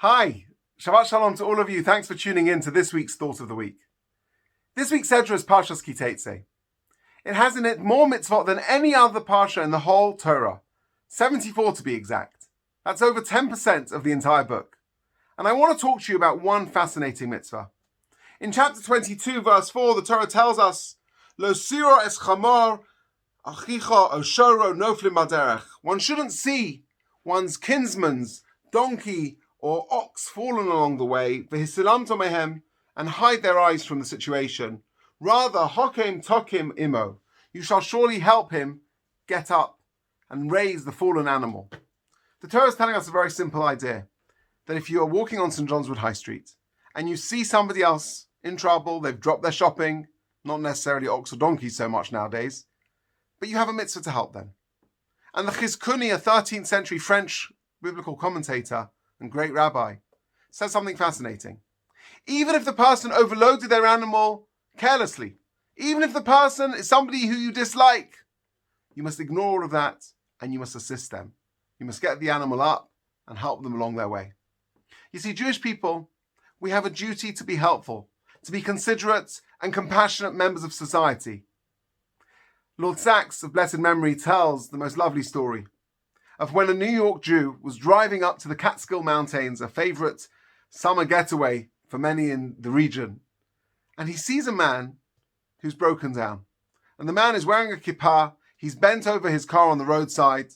Hi, Shabbat Shalom to all of you. Thanks for tuning in to this week's Thought of the Week. This week's Sedra is Parshat Tetzei. It has in it more mitzvot than any other parsha in the whole Torah, 74 to be exact. That's over 10% of the entire book. And I want to talk to you about one fascinating mitzvah. In chapter 22, verse 4, the Torah tells us, Lo siro es chamor achicha o shoro noflim baderech. One shouldn't see one's kinsman's donkey or ox fallen along the way, v'hisilamto mehem, and hide their eyes from the situation. Rather, hokem tokim imo, you shall surely help him get up and raise the fallen animal. The Torah is telling us a very simple idea, that if you are walking on St. John's Wood High Street and you see somebody else in trouble, they've dropped their shopping, not necessarily ox or donkey so much nowadays, but you have a mitzvah to help them. And the Chizkuni, a 13th century French biblical commentator and great rabbi, says something fascinating. Even if the person overloaded their animal carelessly, even if the person is somebody who you dislike, you must ignore all of that and you must assist them. You must get the animal up and help them along their way. You see, Jewish people, we have a duty to be helpful, to be considerate and compassionate members of society. Lord Sachs, of blessed memory, tells the most lovely story of when a New York Jew was driving up to the Catskill Mountains, a favorite summer getaway for many in the region, and he sees a man who's broken down. And the man is wearing a kippah, he's bent over his car on the roadside,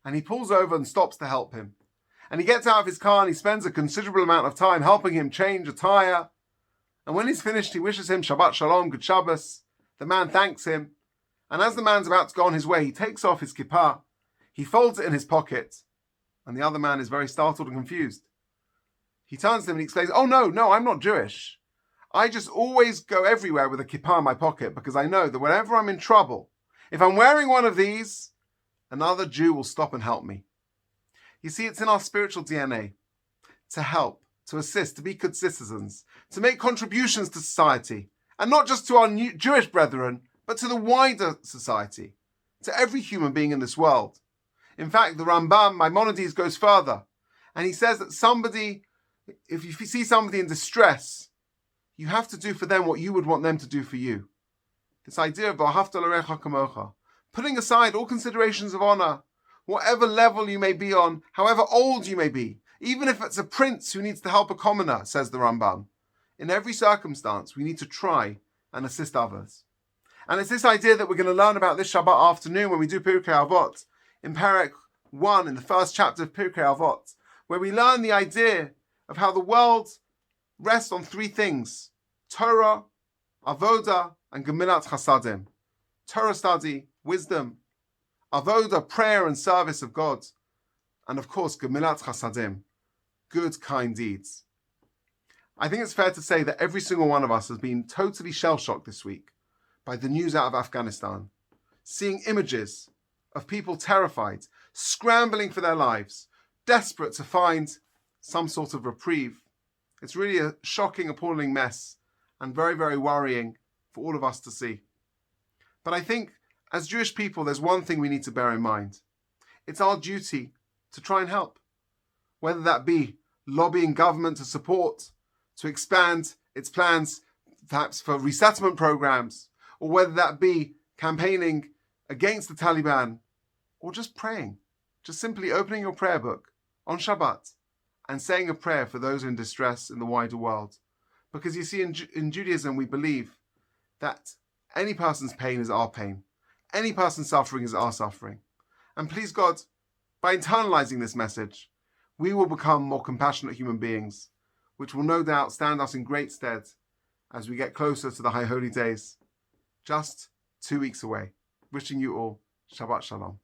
and he pulls over and stops to help him. And he gets out of his car and he spends a considerable amount of time helping him change a tire. And when he's finished, he wishes him Shabbat Shalom, good Shabbos. The man thanks him. And as the man's about to go on his way, he takes off his kippah, he folds it in his pocket, and the other man is very startled and confused. He turns to him and he explains, oh no, I'm not Jewish. I just always go everywhere with a kippah in my pocket because I know that whenever I'm in trouble, if I'm wearing one of these, another Jew will stop and help me. You see, it's in our spiritual DNA to help, to assist, to be good citizens, to make contributions to society, and not just to our Jewish brethren, but to the wider society, to every human being in this world. In fact, the Rambam, Maimonides, goes further, and he says that if you see somebody in distress, you have to do for them what you would want them to do for you. This idea of v'ahavta l'recha kamocha, putting aside all considerations of honor, whatever level you may be on, however old you may be, even if it's a prince who needs to help a commoner, says the Rambam. In every circumstance, we need to try and assist others. And it's this idea that we're going to learn about this Shabbat afternoon when we do Pirkei Avot, in Perek 1, in the first chapter of Pirkei Avot, where we learn the idea of how the world rests on three things: Torah, Avoda, and Gemilat Chasadim. Torah study, wisdom; Avoda, prayer and service of God; and of course, Gemilat Chasadim, good, kind deeds. I think it's fair to say that every single one of us has been totally shell-shocked this week by the news out of Afghanistan, seeing images of people terrified, scrambling for their lives, desperate to find some sort of reprieve. It's really a shocking, appalling mess, and very, very worrying for all of us to see. But I think, as Jewish people, there's one thing we need to bear in mind. It's our duty to try and help, whether that be lobbying government to support, to expand its plans, perhaps for resettlement programs, or whether that be campaigning against the Taliban, or just praying, just simply opening your prayer book on Shabbat and saying a prayer for those in distress in the wider world. Because you see, in Judaism, we believe that any person's pain is our pain. Any person's suffering is our suffering. And please God, by internalizing this message, we will become more compassionate human beings, which will no doubt stand us in great stead as we get closer to the High Holy Days, just 2 weeks away. Wishing you all Shabbat Shalom.